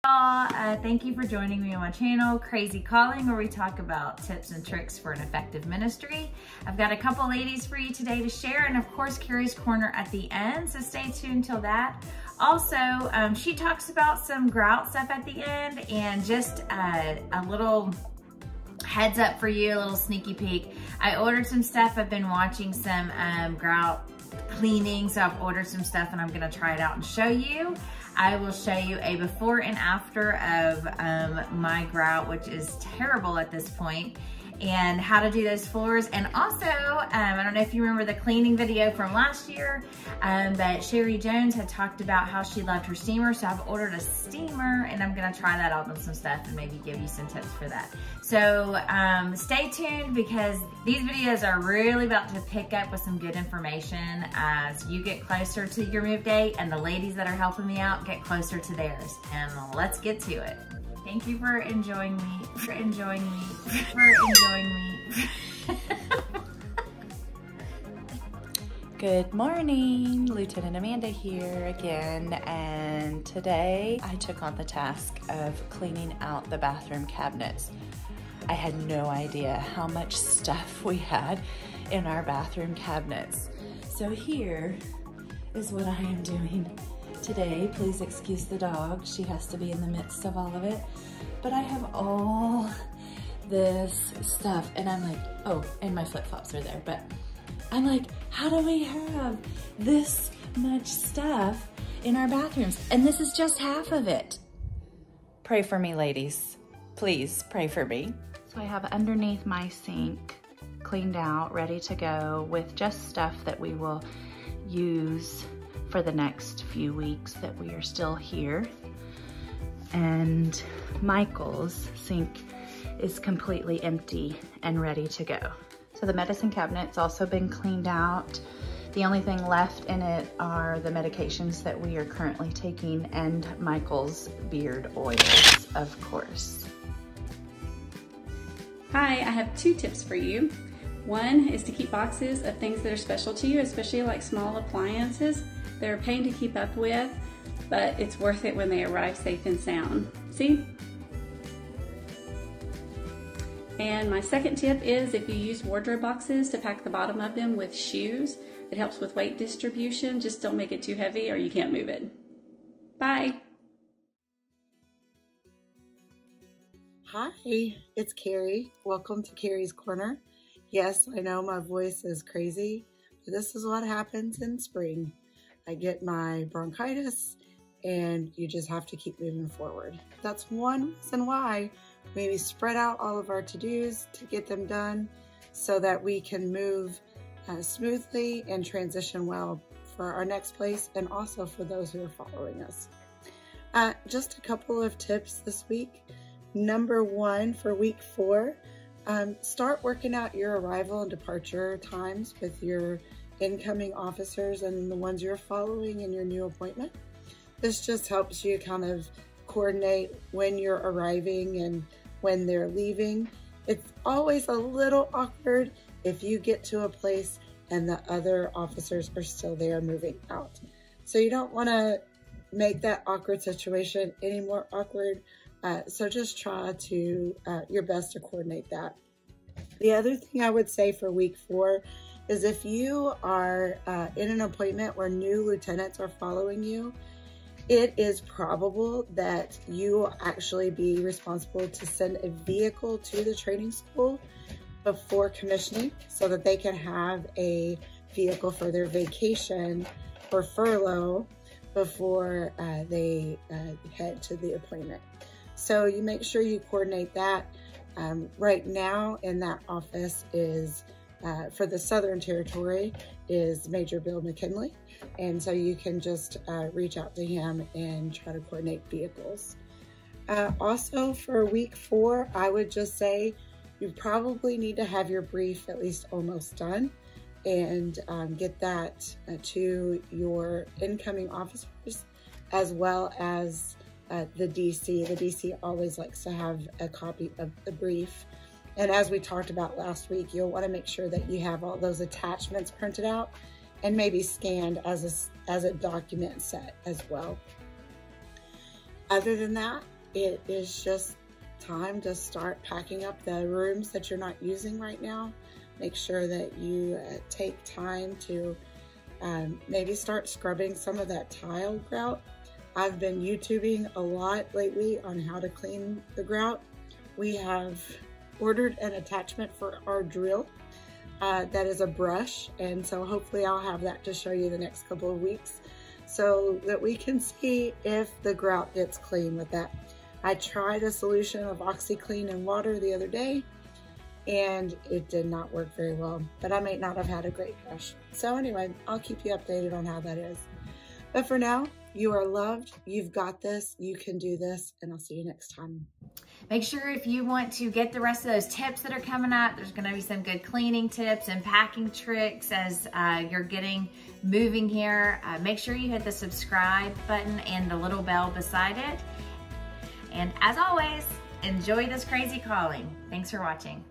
Thank you for joining me on my channel, Crazy Calling, where we talk about tips and tricks for an effective ministry. I've got a couple ladies for you today to share, and of course, Carrie's Corner at the end, so stay tuned till that. Also, she talks about some grout stuff at the end, and just a little heads up for you, a little sneaky peek. I ordered some stuff. I've been watching some grout cleaning, so I've ordered some stuff and I'm gonna try it out and show you. I will show you a before and after of my grout, which is terrible at this point, and how to do those floors. And also, I don't know if you remember the cleaning video from last year, but Sherry Jones had talked about how she loved her steamer, so I've ordered a steamer and I'm gonna try that out on some stuff and maybe give you some tips for that. So stay tuned, because these videos are really about to pick up with some good information as you get closer to your move date and the ladies that are helping me out get closer to theirs. And let's get to it. Thank you for enjoying me, Good morning, Lieutenant Amanda here again, and today I took on the task of cleaning out the bathroom cabinets. I had no idea how much stuff we had in our bathroom cabinets. So here is what I am doing today. Please excuse the dog. She has to be in the midst of all of it. But I have all this stuff and I'm like, oh, and my flip-flops are there, but I'm like, how do we have this much stuff in our bathrooms? And this is just half of it. Pray for me, ladies. Please pray for me. So I have underneath my sink cleaned out, ready to go, with just stuff that we will use for the next few weeks that we are still here. And Michael's sink is completely empty and ready to go. So the medicine cabinet's also been cleaned out. The only thing left in it are the medications that we are currently taking and Michael's beard oils, of course. Hi, I have two tips for you. One is to keep boxes of things that are special to you, especially like small appliances. They're a pain to keep up with, but it's worth it when they arrive safe and sound. See? And my second tip is, if you use wardrobe boxes to pack the bottom of them with shoes, it helps with weight distribution. Just don't make it too heavy or you can't move it. Bye. Hi, it's Carrie. Welcome to Carrie's Corner. Yes, I know my voice is crazy, but this is what happens in spring. I get my bronchitis and you just have to keep moving forward. That's one reason why maybe spread out all of our to-dos to get them done so that we can move smoothly and transition well for our next place and also for those who are following us. Just a couple of tips this week. Number one, for week 4, start working out your arrival and departure times with your incoming officers and the ones you're following in your new appointment. This just helps you kind of coordinate when you're arriving and when they're leaving. It's always a little awkward if you get to a place and the other officers are still there moving out. So you don't want to make that awkward situation any more awkward. So just try to your best to coordinate that. The other thing I would say for week 4 is if you are in an appointment where new lieutenants are following you, it is probable that you will actually be responsible to send a vehicle to the training school before commissioning so that they can have a vehicle for their vacation or furlough before they head to the appointment. So you make sure you coordinate that. Right now in that office is, for the Southern Territory, is Major Bill McKinley. And so you can just reach out to him and try to coordinate vehicles. Also for week 4, I would just say you probably need to have your brief at least almost done and get that to your incoming officers as well as the DC. The DC always likes to have a copy of the brief. And as we talked about last week, you'll want to make sure that you have all those attachments printed out and maybe scanned as a document set as well. Other than that, it is just time to start packing up the rooms that you're not using right now. Make sure that you take time to maybe start scrubbing some of that tile grout. I've been YouTubing a lot lately on how to clean the grout. We have ordered an attachment for our drill that is a brush, and so hopefully I'll have that to show you the next couple of weeks so that we can see if the grout gets clean with that. I tried a solution of OxyClean and water the other day, and it did not work very well, but I may not have had a great brush. So anyway, I'll keep you updated on how that is. But for now, you are loved, you've got this, you can do this, and I'll see you next time. Make sure if you want to get the rest of those tips that are coming up, there's gonna be some good cleaning tips and packing tricks as you're getting moving here. Make sure you hit the subscribe button and the little bell beside it. And as always, enjoy this crazy calling. Thanks for watching.